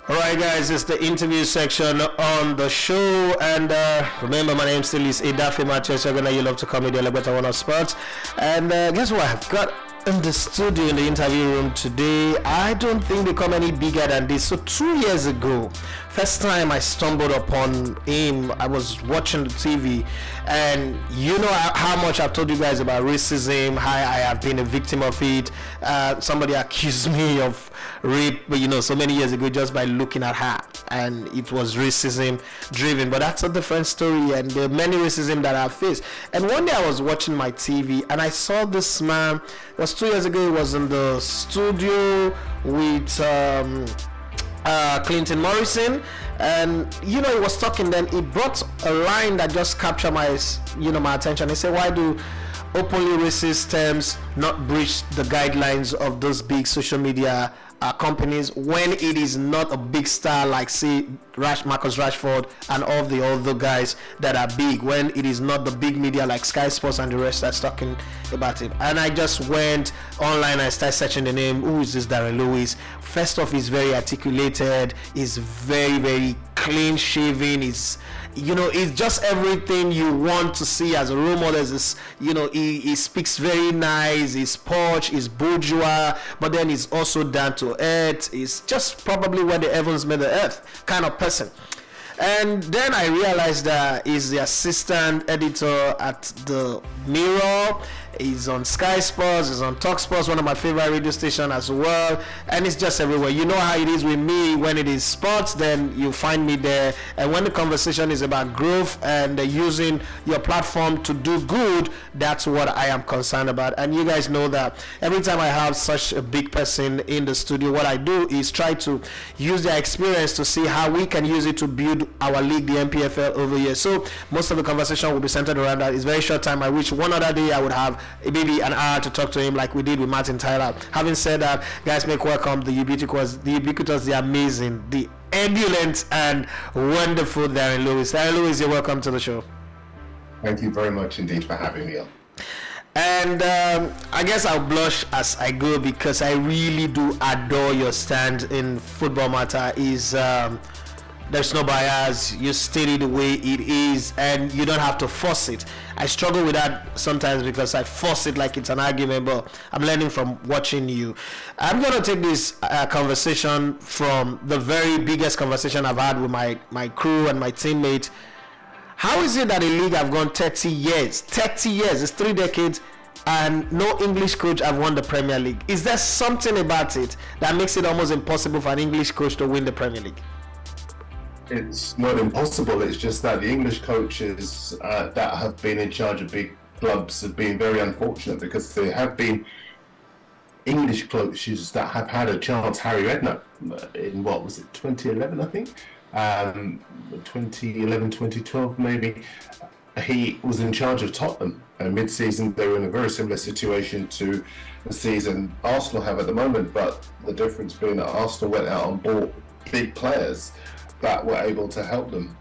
All right, guys, it's the interview section on the show, and remember, my name still is Idafe Matches. You're gonna you love to call me the Elevator One of Sports, and guess what? I've got in the studio in the interview room today. I don't think they come any bigger than this. So 2 years ago, first time I stumbled upon him, I was watching the TV, and you know how much I've told you guys about racism, how I have been a victim of it. Somebody accused me of rape, but so many years ago, just by looking at her, and it was racism driven. But that's a different story, and there are many racism that I've faced. And one day I was watching my TV, and I saw this man. It was 2 years ago. He was in the studio with Clinton Morrison, and he was talking. Then he brought a line that just captured my my attention. He said, "Why do openly racist terms not breach the guidelines of those big social media companies when it is not a big star like, say, Marcus Rashford and all the other guys that are big, when it is not the big media like Sky Sports and the rest that's talking about it?" And I just went online and started searching the name. Who is this Darren Lewis? First off, he's very articulated, he's very, very clean shaven, it's just everything you want to see as a role model. Is he speaks very nice, he's posh, he's bourgeois, but then he's also down to earth. He's just probably where the heavens met the earth kind of person. And then I realized that he's the assistant editor at the Mirror. He's on Sky Sports, he's on Talk Sports, one of my favorite radio stations as well, and it's just everywhere. You know how it is with me. When it is sports, then you find me there, and when the conversation is about growth and using your platform to do good, that's what I am concerned about. And you guys know that every time I have such a big person in the studio, what I do is try to use their experience to see how we can use it to build our league, the MPFL, over here. So most of the conversation will be centered around that. It's very short time. I wish one other day I would have maybe an hour to talk to him like we did with Martin Tyler. Having said that, guys, make welcome the ubiquitous, the amazing, the ebullient and wonderful Darren Lewis. Darren Lewis, you're welcome to the show. Thank you very much indeed for having me on. And I guess I'll blush as I go because I really do adore your stand in football matter. There's no bias, you state it the way it is, and you don't have to force it. I struggle with that sometimes because I force it like it's an argument, but I'm learning from watching you. I'm going to take this conversation from the very biggest conversation I've had with my crew and my teammates. How is it that a league have gone 30 years? 30 years, it's 3 decades, and no English coach have won the Premier League? Is there something about it that makes it almost impossible for an English coach to win the Premier League? It's not impossible, it's just that the English coaches that have been in charge of big clubs have been very unfortunate because there have been English coaches that have had a chance. Harry Redknapp in 2011, I think? 2011, 2012 maybe. He was in charge of Tottenham, and mid-season they were in a very similar situation to the season Arsenal have at the moment, but the difference being that Arsenal went out and bought big players that were able to help them.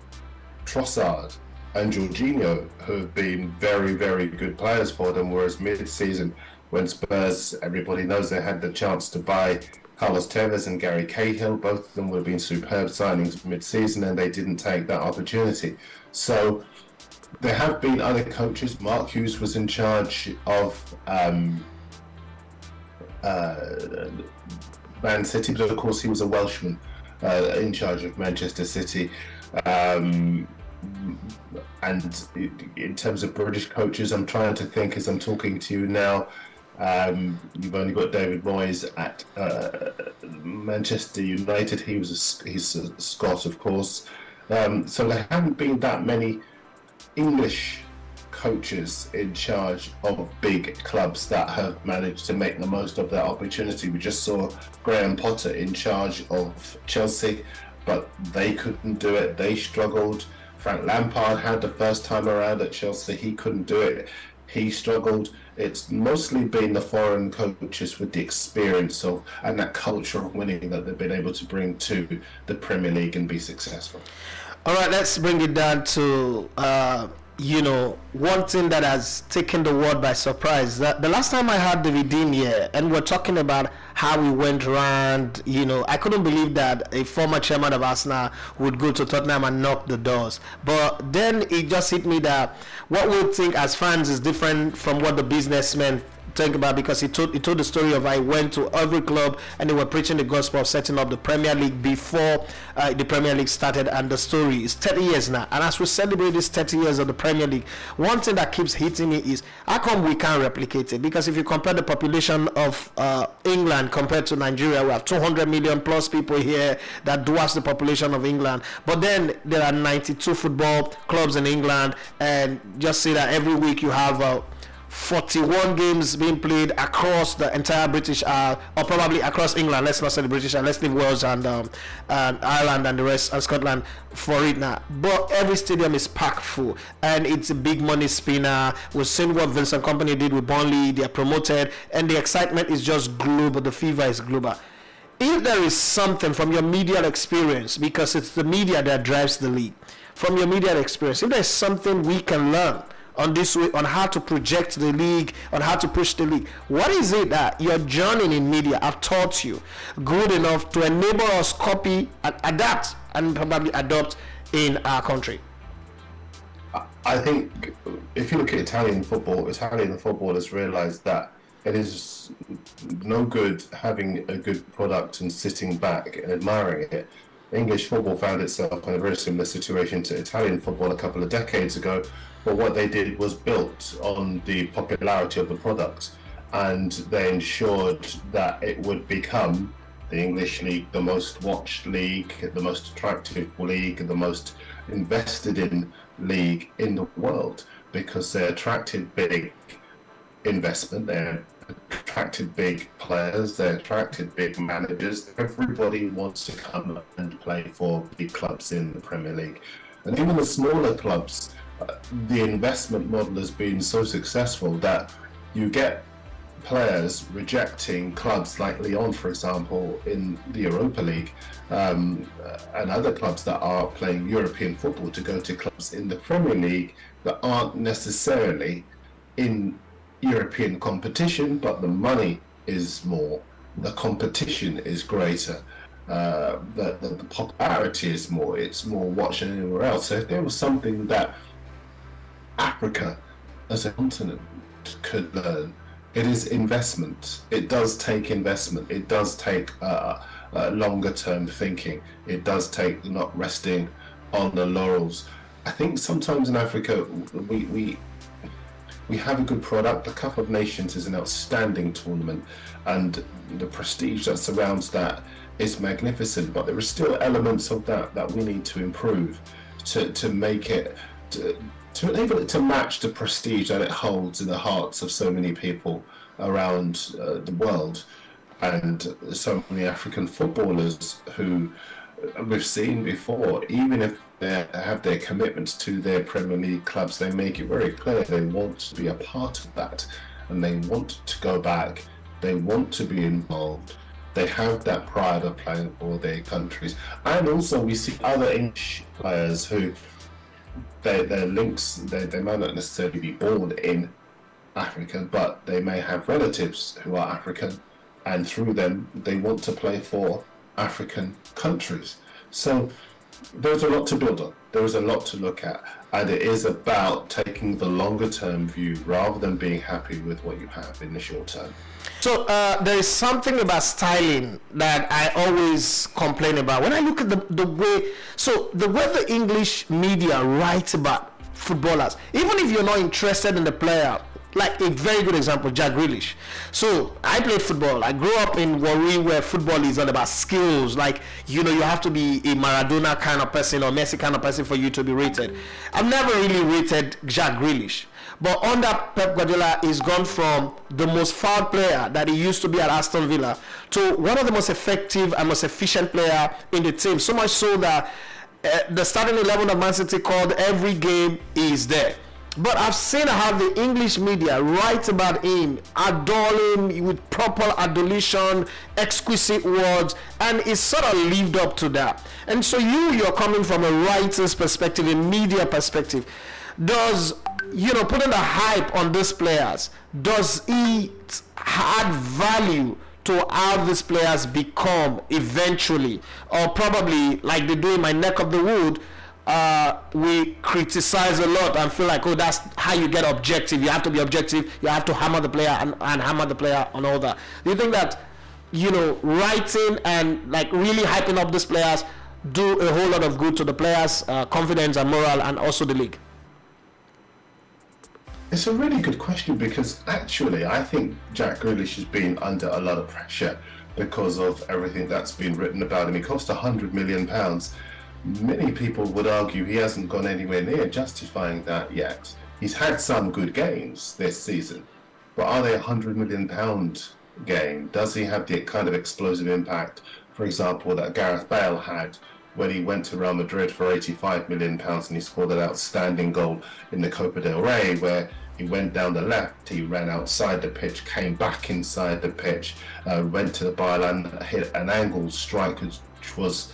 Trossard and Jorginho, who have been very, very good players for them, whereas mid-season, when Spurs, everybody knows they had the chance to buy Carlos Tevez and Gary Cahill, both of them would have been superb signings mid-season, and they didn't take that opportunity. So there have been other coaches. Mark Hughes was in charge of Man City, but of course he was a Welshman. In charge of Manchester City, and in terms of British coaches, I'm trying to think as I'm talking to you now. You've only got David Moyes at Manchester United. He's a Scot, of course. So there haven't been that many English coaches in charge of big clubs that have managed to make the most of that opportunity. We just saw Graham Potter in charge of Chelsea, but they couldn't do it. They struggled. Frank Lampard had the first time around at Chelsea. He couldn't do it. He struggled. It's mostly been the foreign coaches with the experience of and that culture of winning that they've been able to bring to the Premier League and be successful. All right, let's bring it down to one thing that has taken the world by surprise, that the last time I had David Dean here and we're talking about how he went around, I couldn't believe that a former chairman of Arsenal would go to Tottenham and knock the doors. But then it just hit me that what we think as fans is different from what the businessmen think about, because he told the story of I went to every club and they were preaching the gospel of setting up the Premier League before the Premier League started, and the story is 30 years now. And as we celebrate these 30 years of the Premier League, one thing that keeps hitting me is how come we can't replicate it? Because if you compare the population of England compared to Nigeria, we have 200 million plus people here that dwarfs the population of England. But then there are 92 football clubs in England, and just say that every week you have 41 games being played across the entire British, or probably across England. Let's not say the British, and let's leave Wales and Ireland and the rest, and Scotland for it now. But every stadium is packed full, and it's a big money spinner. We've seen what Vincent Company did with Burnley. They are promoted, and the excitement is just global. The fever is global. If there is something from your media experience, because it's the media that drives the league, from your media experience, if there's something we can learn on this way, on how to project the league, on how to push the league, what is it that your journey in media have taught you good enough to enable us copy and adapt and probably adopt in our country? I think if you look at Italian footballers realize that it is no good having a good product and sitting back and admiring it. English football found itself in a very similar situation to Italian football a couple of decades ago, but what they did was built on the popularity of the product, and they ensured that it would become the English league, the most watched league, the most attractive league, the most invested in league in the world, because they attracted big investment, they attracted big players, they attracted big managers. Everybody wants to come and play for big clubs in the Premier League. And even the smaller clubs, the investment model has been so successful that you get players rejecting clubs like Lyon, for example, in the Europa League, and other clubs that are playing European football to go to clubs in the Premier League that aren't necessarily in European competition, but the money is more, the competition is greater, the popularity is more, it's more watched than anywhere else. So if there was something that Africa as a continent could learn, it is investment. It does take investment. It does take longer term thinking. It does take not resting on the laurels. I think sometimes in Africa we have a good product. The Cup of Nations is an outstanding tournament, and the prestige that surrounds that is magnificent, but there are still elements of that we need to improve to make it, to enable it to match the prestige that it holds in the hearts of so many people around the world, and so many African footballers who we've seen before, even if they have their commitments to their Premier League clubs, they make it very clear they want to be a part of that, and they want to go back, they want to be involved, they have that pride of playing for their countries. And also we see other English players who their links, they might not necessarily be born in Africa, but they may have relatives who are African, and through them they want to play for African countries. So there's a lot to build on, there is a lot to look at, and it is about taking the longer term view rather than being happy with what you have in the short term. So there is something about styling that I always complain about when I look at the way the English media writes about footballers, even if you're not interested in the player. Like a very good example, Jack Grealish. So I played football. I grew up in Warri, where football is all about skills. Like, you have to be a Maradona kind of person or Messi kind of person for you to be rated. I've never really rated Jack Grealish. But under Pep Guardiola, he's gone from the most foul player that he used to be at Aston Villa to one of the most effective and most efficient player in the team. So much so that the starting 11 of Man City called every game is there. But I've seen how the English media writes about him, adore him with proper adulation, exquisite words, and it's sort of lived up to that. And so you're coming from a writer's perspective, a media perspective. does, putting the hype on these players, does it add value to how these players become eventually? Or probably, like they do in my neck of the wood, we criticize a lot and feel like, oh, that's how you get objective. You have to be objective. You have to hammer the player and hammer the player on all that. Do you think that, writing and like really hyping up these players do a whole lot of good to the players' confidence and morale, and also the league? It's a really good question, because actually I think Jack Grealish has been under a lot of pressure because of everything that's been written about him. He cost £100 million. Many people would argue he hasn't gone anywhere near justifying that yet. He's had some good games this season, but are they £100 million game? Does he have the kind of explosive impact, for example, that Gareth Bale had when he went to Real Madrid for £85 million and he scored an outstanding goal in the Copa del Rey, where he went down the left, he ran outside the pitch, came back inside the pitch, went to the byline, hit an angle strike, which was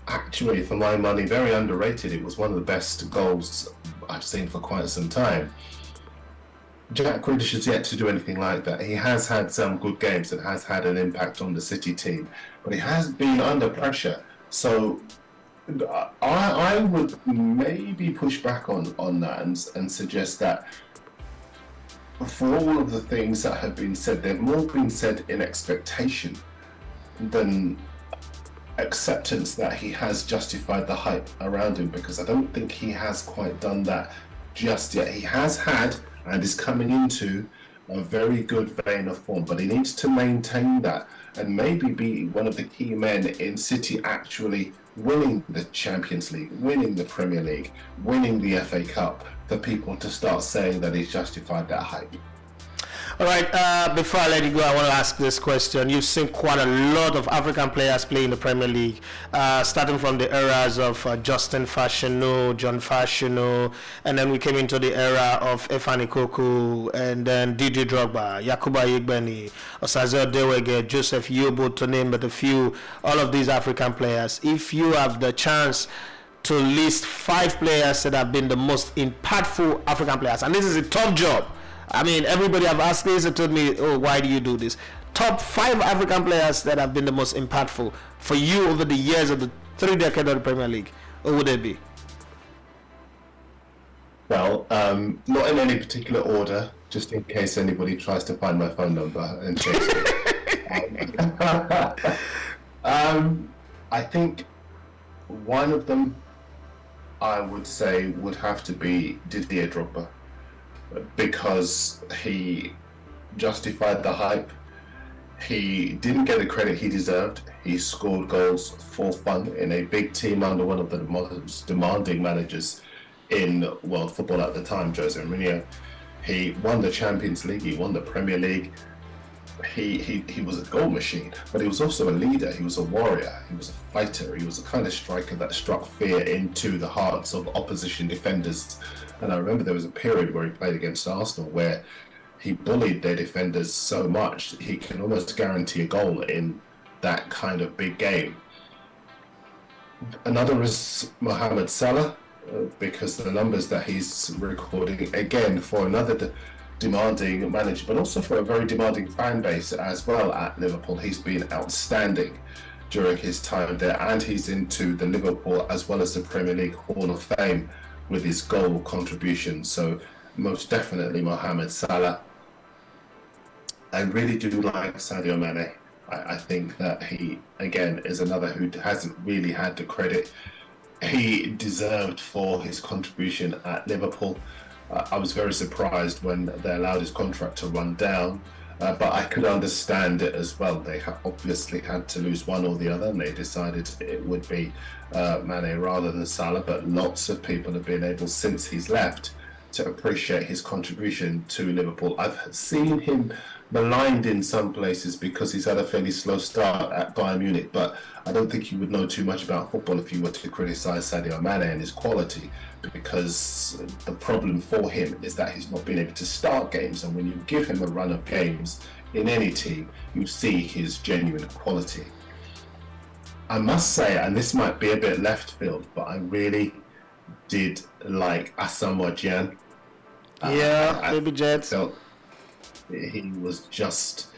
actually, for my money, very underrated. It was one of the best goals I've seen for quite some time. Jack Grealish has yet to do anything like that. He has had some good games and has had an impact on the City team, but he has been under pressure. So I would maybe push back on that and suggest that for all of the things that have been said, they've more been said in expectation than acceptance that he has justified the hype around him, because I don't think he has quite done that just yet. He has had and is coming into a very good vein of form, but he needs to maintain that and maybe be one of the key men in City actually winning the Champions League, winning the Premier League, winning the FA Cup, for people to start saying that he's justified that hype. All right, before I let you go, I want to ask this question. You've seen quite a lot of African players play in the Premier League, starting from the eras of Justin Fashanu, John Fashanu, and then we came into the era of Efani Koku, and then Didier Drogba, Yakuba Igbeni, Osaze Dewege, Joseph Yobo, to name but a few. All of these African players. If you have the chance to list 5 players that have been the most impactful African players, and this is a tough job. I mean, everybody I've asked this and told me, oh, why do you do this? Top 5 African players that have been the most impactful for you over the years of the 3 decades of the Premier League. Who would they be? Well, not in any particular order, just in case anybody tries to find my phone number and chase it. I think one of them, I would say, would have to be Didier Drogba, because he justified the hype. He didn't get the credit he deserved. He scored goals for fun in a big team under one of the most demanding managers in world football at the time, Jose Mourinho. He won the Champions League, he won the Premier League. He was a goal machine, but he was also a leader. He was a warrior. He was a fighter. He was a kind of striker that struck fear into the hearts of opposition defenders. And I remember there was a period where he played against Arsenal where he bullied their defenders so much he can almost guarantee a goal in that kind of big game. Another is Mohamed Salah, because the numbers that he's recording, again, for another demanding manager, but also for a very demanding fan base as well at Liverpool. He's been outstanding during his time there, and he's into the Liverpool as well as the Premier League Hall of Fame with his goal contribution. So most definitely Mohamed Salah. I really do like Sadio Mane. I think that he, again, is another who hasn't really had the credit he deserved for his contribution at Liverpool. I was very surprised when they allowed his contract to run down, but I could understand it as well. They obviously had to lose one or the other, and they decided it would be Mane rather than Salah. But lots of people have been able, since he's left, to appreciate his contribution to Liverpool. I've seen him maligned in some places because he's had a fairly slow start at Bayern Munich, but I don't think you would know too much about football if you were to criticise Sadio Mane and his quality, because the problem for him is that he's not been able to start games, and when you give him a run of games in any team, you see his genuine quality. I must say, and this might be a bit left field, but I really did like Asamoah Gyan. Baby Jets. Felt he was just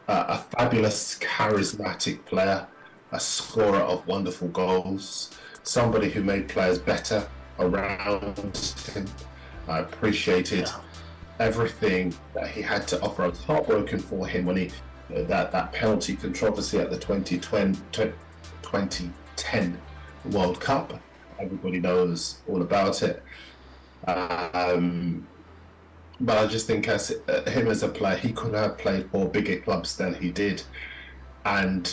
a fabulous, charismatic player, a scorer of wonderful goals, somebody who made players better around him. I appreciated everything that he had to offer. I was heartbroken for him when he that penalty controversy at the 2010 World Cup. Everybody knows all about it. But I just think as him as a player, he could have played for bigger clubs than he did, and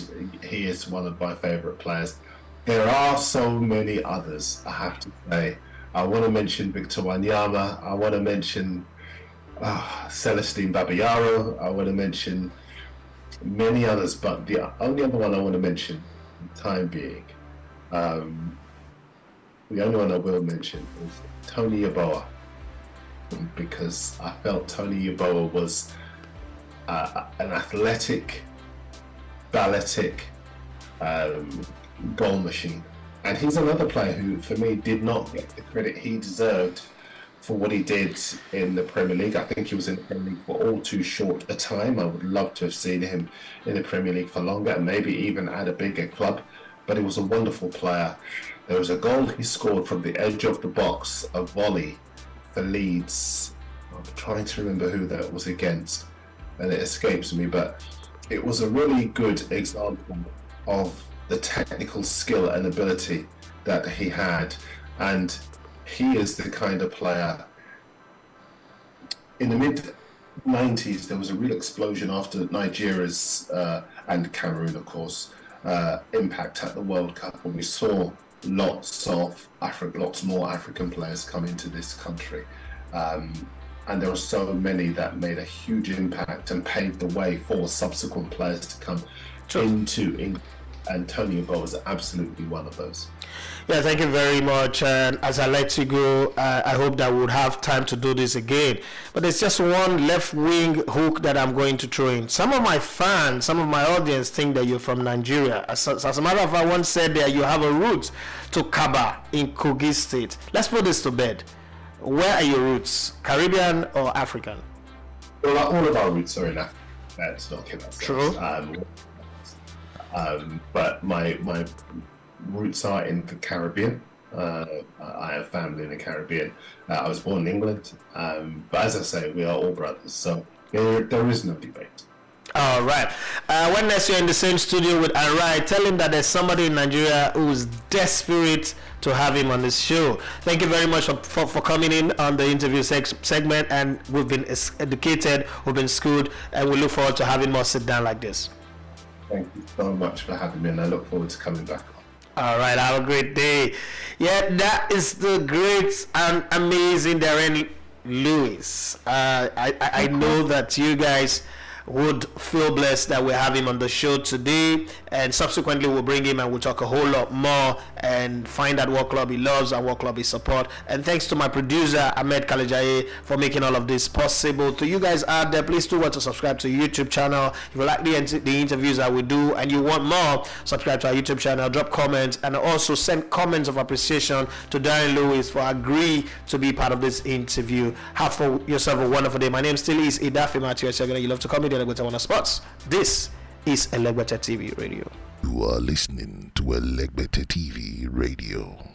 he is one of my favourite players. There are so many others, I have to say. I want to mention Victor Wanyama. I want to mention Celestine Babayaro. I want to mention many others, but the only other one I want to mention, for the time being, the only one I will mention is Tony Yeboah, because I felt Tony Yeboah was an athletic, balletic goal machine. And he's another player who, for me, did not get the credit he deserved for what he did in the Premier League. I think he was in the Premier League for all too short a time. I would love to have seen him in the Premier League for longer and maybe even at a bigger club. But he was a wonderful player. There was a goal he scored from the edge of the box, a volley for Leeds. I'm trying to remember who that was against, and it escapes me, but it was a really good example of the technical skill and ability that he had. And he is the kind of player. In the mid-90s, there was a real explosion after Nigeria's and Cameroon, of course, impact at the World Cup, and we saw lots more African players come into this country. And there were so many that made a huge impact and paved the way for subsequent players to come into England. And Tony Yeboah was absolutely one of those. Yeah, thank you very much. And as I let you go, I hope that we'll have time to do this again. But there's just one left wing hook that I'm going to throw in. Some of my fans, some of my audience think that you're from Nigeria. As a matter of fact, once said that you have a route to Kaba in Kogi State. Let's put this to bed. Where are your roots? Caribbean or African? Well, all of our roots are in Africa. That's not kidding ourselves. True. But my roots are in the Caribbean. I have family in the Caribbean. I was born in England, but as I say, we are all brothers, so there is no debate. All right. When next you're in the same studio with Arai, tell him that there's somebody in Nigeria who's desperate to have him on this show. Thank you very much for coming in on the interview segment, and we've been educated, we've been schooled, and we look forward to having more sit down like this. Thank you so much for having me, and I look forward to coming back on. All right, have a great day. Yeah, that is the great and amazing Darren Lewis. I know that you guys would feel blessed that we have him on the show today, and subsequently we'll bring him and we'll talk a whole lot more and find out what club he loves and what club he supports. And thanks to my producer Ahmed Kalejaye for making all of this possible. To you guys out there, please do want to subscribe to the YouTube channel. If you like the interviews that we do and you want more, subscribe to our YouTube channel, drop comments, and also send comments of appreciation to Darren Lewis for agreeing to be part of this interview. Have for yourself a wonderful day. My name still is Idafi Matthew. You love to call me the Elegbete One Sports. This is Elegbete TV Radio. You are listening to Elegbete TV Radio.